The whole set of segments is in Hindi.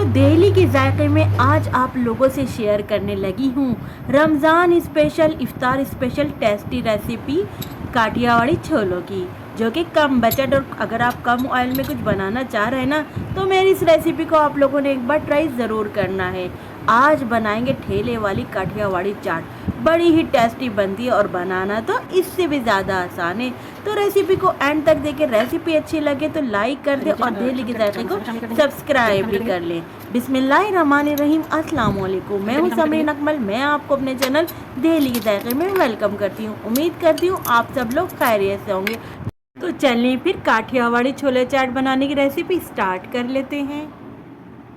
दिल्ली के जायके में आज आप लोगों से शेयर करने लगी हूँ रमज़ान स्पेशल इफ्तार स्पेशल टेस्टी रेसिपी काठियावाड़ी छोलों की, जो कि कम बजट और अगर आप कम ऑयल में कुछ बनाना चाह रहे हैं ना, तो मेरी इस रेसिपी को आप लोगों ने एक बार ट्राई ज़रूर करना है। आज बनाएंगे ठेले वाली काठियावाड़ी चाट। बड़ी ही टेस्टी बनती है और बनाना तो इससे भी ज़्यादा आसान है। तो रेसिपी को एंड तक देखें। रेसिपी अच्छी लगे तो लाइक कर दें और दिल्ली के जायके को सब्सक्राइब भी कर लें। बिस्मिल्लाहिर्रहमानिर्रहीम, अस्सलाम वालेकुम। मैं हूँ समरीन अकमल। मैं आपको अपने चैनल दिल्ली के जायके में वेलकम करती हूँ। उम्मीद करती हूँ आप सब लोग खैरियत से होंगे। तो चलिए फिर काठियावाड़ी छोले चाट बनाने की रेसिपी स्टार्ट कर लेते हैं।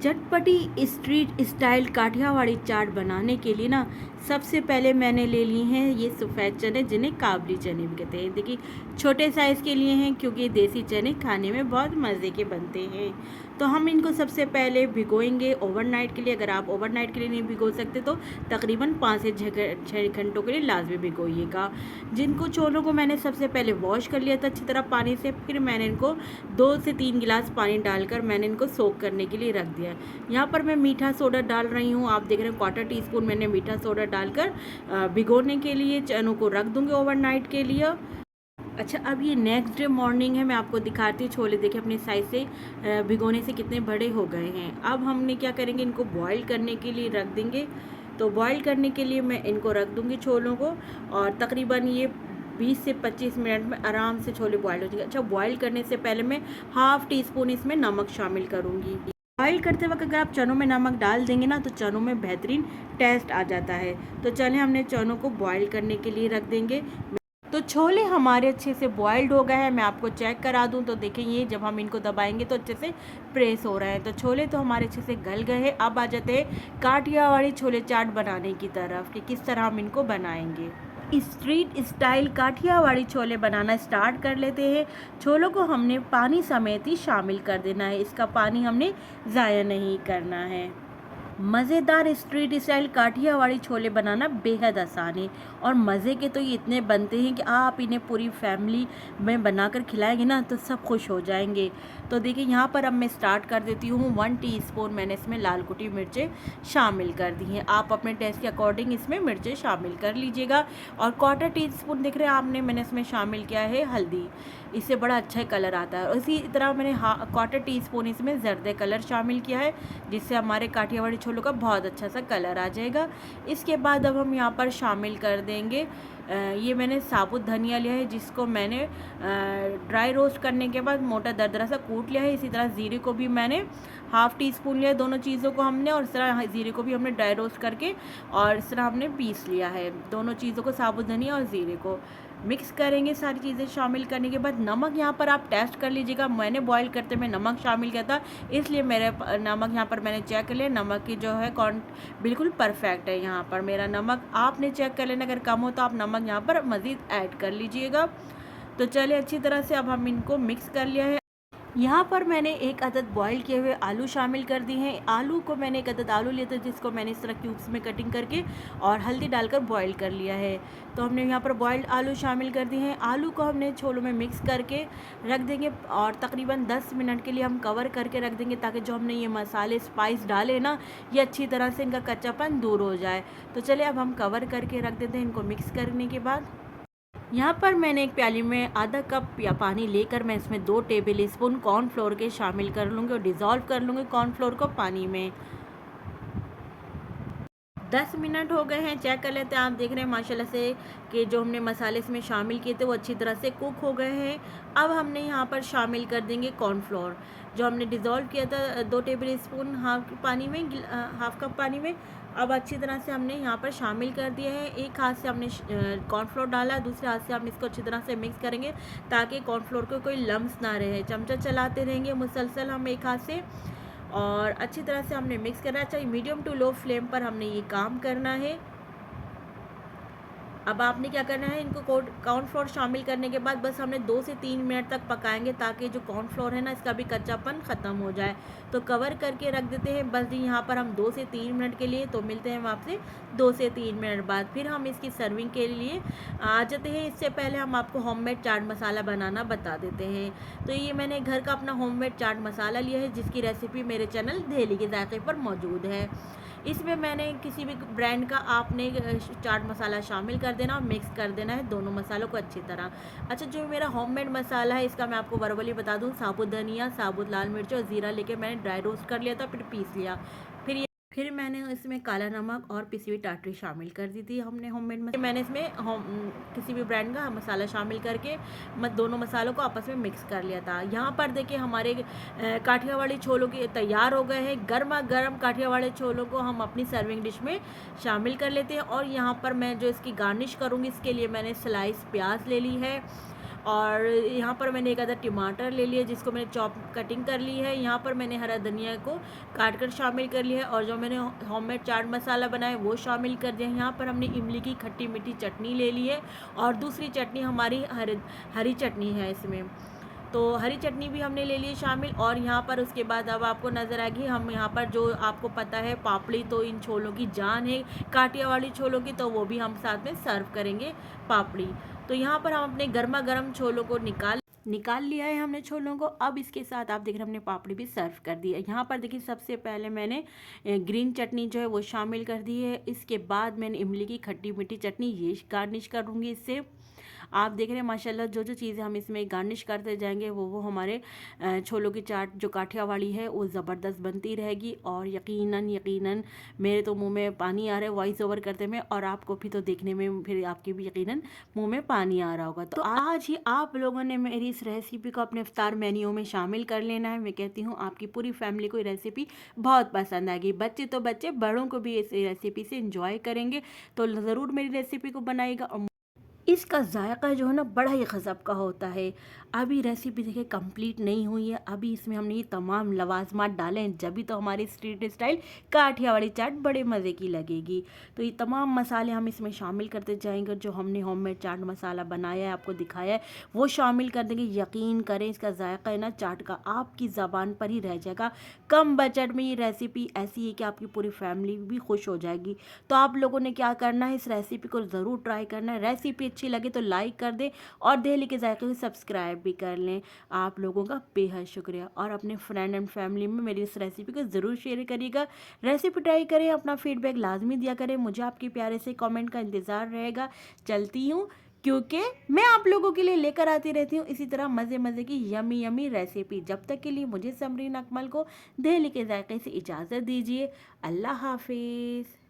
चटपटी स्ट्रीट स्टाइल काठियावाड़ी चाट बनाने के लिए ना, सबसे पहले मैंने ले ली हैं ये सफ़ेद चने, जिन्हें काबली चने भी कहते हैं। देखिए छोटे साइज़ के लिए हैं, क्योंकि देसी चने खाने में बहुत मज़े के बनते हैं। तो हम इनको सबसे पहले भिगोएंगे ओवरनाइट के लिए। अगर आप ओवरनाइट के लिए नहीं भिगो सकते तो तकरीबन 5 से 6 घंटों के लिए लाजमी भिगोइएगा। जिनको छोलों को मैंने सबसे पहले वॉश कर लिया था अच्छी तरह पानी से, फिर मैंने इनको 2 से 3 गिलास पानी डालकर मैंने इनको सोक करने के लिए रख दिया। यहाँ पर मैं मीठा सोडा डाल रही हूँ। आप देख रहे हैं 1/4 टीस्पून मैंने मीठा सोडा डालकर भिगोने के लिए चनों को रख दूँगी ओवरनाइट के लिए। अच्छा, अब ये नेक्स्ट डे मॉर्निंग है। मैं आपको दिखाती हूँ छोले। देखिए अपने साइज़ से भिगोने से कितने बड़े हो गए हैं। अब हमने क्या करेंगे, इनको बॉईल करने के लिए रख देंगे। तो बॉईल करने के लिए मैं इनको रख दूँगी छोलों को, और तकरीबन ये 20 से 25 मिनट में आराम से छोले बॉईल हो जाएंगे। अच्छा, बॉईल करने से पहले मैं 1/2 टीस्पून इसमें नमक शामिल करूँगी। बॉईल करते वक्त अगर आप चनों में नमक डाल देंगे ना, तो चनों में बेहतरीन टेस्ट आ जाता है। तो चलें हमने चनों को बॉईल करने के लिए रख देंगे। तो छोले हमारे अच्छे से बॉइल्ड हो गए हैं। मैं आपको चेक करा दूं तो देखें, ये जब हम इनको दबाएंगे तो अच्छे से प्रेस हो रहे हैं। तो छोले तो हमारे अच्छे से गल गए हैं। अब आ जाते हैं काठियावाड़ी छोले चाट बनाने की तरफ, कि किस तरह हम इनको बनाएंगे। स्ट्रीट स्टाइल काठियावाड़ी छोले बनाना स्टार्ट कर लेते हैं। छोलों को हमने पानी समेत ही शामिल कर देना है। इसका पानी हमने ज़ाया नहीं करना है। मज़ेदार स्ट्रीट स्टाइल काठियावाड़ी छोले बनाना बेहद आसान है, और मज़े के तो ये इतने बनते हैं कि आप इन्हें पूरी फैमिली में बनाकर खिलाएंगे ना तो सब खुश हो जाएंगे। तो देखिए यहाँ पर अब मैं स्टार्ट कर देती हूँ। 1 टीस्पून मैंने इसमें लाल कुटी मिर्चें शामिल कर दी हैं। आप अपने टेस्ट के अकॉर्डिंग इसमें मिर्चें शामिल कर लीजिएगा। और 1/4 टीस्पून दिख रहे हैं आपने, मैंने इसमें शामिल किया है हल्दी। इससे बड़ा अच्छा कलर आता है। और इसी तरह मैंने 1/4 टीस्पून इसमें जर्दे कलर शामिल किया है, जिससे हमारे काठियावाड़ी छोलों का बहुत अच्छा सा कलर आ जाएगा। इसके बाद अब हम यहाँ पर शामिल कर देंगे ये मैंने साबुत धनिया लिया है, जिसको मैंने ड्राई रोस्ट करने के बाद मोटा दरदरा सा कूट लिया है। इसी तरह ज़ीरे को भी मैंने 1/2 टीस्पून लिया है। दोनों चीज़ों को हमने, और इस तरह ज़ीरे को भी हमने ड्राई रोस्ट करके और इस तरह हमने पीस लिया है। दोनों चीज़ों को, साबुत धनिया और ज़ीरे को मिक्स करेंगे। सारी चीज़ें शामिल करने के बाद नमक यहाँ पर आप टेस्ट कर लीजिएगा। मैंने बॉईल करते में नमक शामिल किया था, इसलिए मेरे नमक यहाँ पर मैंने चेक कर लिया। नमक की जो है बिल्कुल परफेक्ट है। यहाँ पर मेरा नमक आपने चेक कर लेना, अगर कम हो तो आप नमक यहाँ पर मज़ीद ऐड कर लीजिएगा। तो चलिए अच्छी तरह से अब हम इनको मिक्स कर लिया है। यहाँ पर मैंने 1 अदद बॉईल किए हुए आलू शामिल कर दिए हैं। आलू को मैंने 1 अदद आलू लिया था, जिसको मैंने इस तरह क्यूब्स में कटिंग करके और हल्दी डालकर बॉईल कर लिया है। तो हमने यहाँ पर बॉइल्ड आलू शामिल कर दिए हैं। आलू को हमने छोलों में मिक्स करके रख देंगे, और तकरीबन 10 मिनट के लिए हम कवर करके रख देंगे, ताकि जो हमने ये मसाले स्पाइस डाले ना, ये अच्छी तरह से इनका कच्चापन दूर हो जाए। तो चलिए अब हम कवर करके रख देते हैं इनको मिक्स करने के बाद। यहाँ पर मैंने एक प्याली में आधा कप या पानी लेकर मैं इसमें 2 टेबल स्पून कॉर्नफ्लोर के शामिल कर लूँगी, और डिज़ोल्व कर लूँगी कॉर्नफ्लोर को पानी में। 10 मिनट हो गए हैं, चेक कर लेते हैं। आप देख रहे हैं माशाल्लाह से कि जो हमने मसाले इसमें शामिल किए थे वो अच्छी तरह से कुक हो गए हैं। अब हमने यहाँ पर शामिल कर देंगे कॉर्नफ्लोर, जो हमने डिज़ोल्व किया था 2 टेबल स्पून हाफ पानी में, 1/2 कप पानी में। अब अच्छी तरह से हमने यहाँ पर शामिल कर दिए हैं। एक हाथ से हमने कॉर्नफ्लोर डाला, दूसरे हाथ से हम इसको अच्छी तरह से मिक्स करेंगे, ताकि कॉर्नफ्लोर को कोई लम्स ना रहे। चमचा चलाते रहेंगे मुसलसल हम एक हाथ से, और अच्छी तरह से हमने मिक्स करना है। अच्छा, मीडियम टू लो फ्लेम पर हमने ये काम करना है। अब आपने क्या करना है, इनको कॉर्नफ्लोर शामिल करने के बाद बस हमने 2 से 3 मिनट तक पकाएंगे ताकि जो कॉर्नफ्लोर है ना इसका भी कच्चापन ख़त्म हो जाए। तो कवर करके रख देते हैं बस जी यहाँ पर हम 2 से 3 मिनट के लिए। तो मिलते हैं हम आपसे 2 से 3 मिनट बाद। फिर हम इसकी सर्विंग के लिए आ जाते हैं। इससे पहले हम आपको होममेड चाट मसाला बनाना बता देते हैं। तो ये मैंने घर का अपना होममेड चाट मसाला लिया है, जिसकी रेसिपी मेरे चैनल दहली के जायके पर मौजूद है। इसमें मैंने किसी भी ब्रांड का आपने चाट मसाला शामिल कर देना और मिक्स कर देना है दोनों मसालों को अच्छी तरह। अच्छा, जो मेरा होममेड मसाला है इसका मैं आपको वर्बली बता दूं, साबुत धनिया, साबुत लाल मिर्च और ज़ीरा लेके मैंने ड्राई रोस्ट कर लिया था, फिर पीस लिया। फिर मैंने इसमें काला नमक और पिसी हुई टाटरी शामिल कर दी थी। हमने होममेड मसाला मैंने इसमें किसी भी ब्रांड का मसाला शामिल करके दोनों मसालों को आपस में मिक्स कर लिया था। यहाँ पर देखिए हमारे काठियावाड़ी छोलों के तैयार हो गए हैं। गर्मा गर्म काठियावाड़ी छोलों को हम अपनी सर्विंग डिश में शामिल कर लेते हैं। और यहाँ पर मैं जो इसकी गार्निश करूँगी, इसके लिए मैंने स्लाइस प्याज ले ली है और यहाँ पर मैंने एक आधा टमाटर ले लिया जिसको मैंने कटिंग कर ली है। यहाँ पर मैंने हरा धनिया को काट कर शामिल कर लिया है और जो मैंने होममेड चाट मसाला बनाया वो शामिल कर दिया। यहाँ पर हमने इमली की खट्टी मीठी चटनी ले ली है और दूसरी चटनी हमारी हरी चटनी है इसमें। तो हरी चटनी भी हमने ले ली शामिल। और यहाँ पर उसके बाद अब आपको नज़र आएगी, हम यहाँ पर जो आपको पता है पापड़ी तो इन छोलों की जान है, काठियावाड़ी छोलों की, तो वो भी हम साथ में सर्व करेंगे पापड़ी। तो यहाँ पर हम अपने गर्मा गर्म छोलों को निकाल लिया है हमने छोलों को। अब इसके साथ आप देख रहे हैं हमने पापड़ी भी सर्व कर दी है। यहाँ पर देखिए सबसे पहले मैंने ग्रीन चटनी जो है वो शामिल कर दी है। इसके बाद मैंने इमली की खट्टी मीठी चटनी ये गार्निश करूँगी इससे। आप देख रहे हैं माशाल्लाह जो जो चीज़ें हम इसमें गार्निश करते जाएंगे वो हमारे छोलों की चाट जो काठियावाड़ी है वो ज़बरदस्त बनती रहेगी। और यकीनन मेरे तो मुंह में पानी आ रहा है वॉइस ओवर करते में, और आपको भी तो देखने में फिर आपके भी यकीनन मुंह में पानी आ रहा होगा। तो आज ही आप लोगों ने मेरी इस रेसिपी को अपने इफ्तार मेन्यू में शामिल कर लेना है। मैं कहती हूँ आपकी पूरी फैमिली को ये रेसिपी बहुत पसंद आएगी। बच्चे तो बच्चे, बड़ों को भी इस रेसिपी से इंजॉय करेंगे। तो ज़रूर मेरी रेसिपी को बनाइएगा। और इसका जायका जो है ना बड़ा ही गज़ब का होता है। अभी रेसिपी देखिए कंप्लीट नहीं हुई है, अभी इसमें हमने ये तमाम लवाजमात डाले हैं, जब भी तो हमारी स्ट्रीट स्टाइल काठियावाड़ी चाट बड़े मज़े की लगेगी। तो ये तमाम मसाले हम इसमें शामिल करते जाएंगे। जो हमने होममेड चाट मसाला बनाया है आपको दिखाया है वो शामिल कर देंगे। यकीन करें इसका जायका है ना चाट का आपकी ज़बान पर ही रह जाएगा। कम बजट में ये रेसिपी ऐसी है कि आपकी पूरी फैमिली भी खुश हो जाएगी। तो आप लोगों ने क्या करना है, इस रेसिपी को ज़रूर ट्राई करना है। रेसिपी अच्छी लगे तो लाइक कर दें और दहली के जायके को सब्सक्राइब भी कर लें। आप लोगों का बेहद शुक्रिया। और अपने फ्रेंड एंड फैमिली में मेरी इस रेसिपी को ज़रूर शेयर करिएगा। रेसिपी ट्राई करें, अपना फीडबैक लाजमी दिया करें। मुझे आपके प्यारे से कमेंट का इंतज़ार रहेगा। चलती हूँ, क्योंकि मैं आप लोगों के लिए लेकर आती रहती हूँ इसी तरह मज़े मज़े की यमी यमी रेसिपी। जब तक के लिए मुझे समरीन अकमल को दहली के जायके से इजाज़त दीजिए। अल्लाह हाफिज़।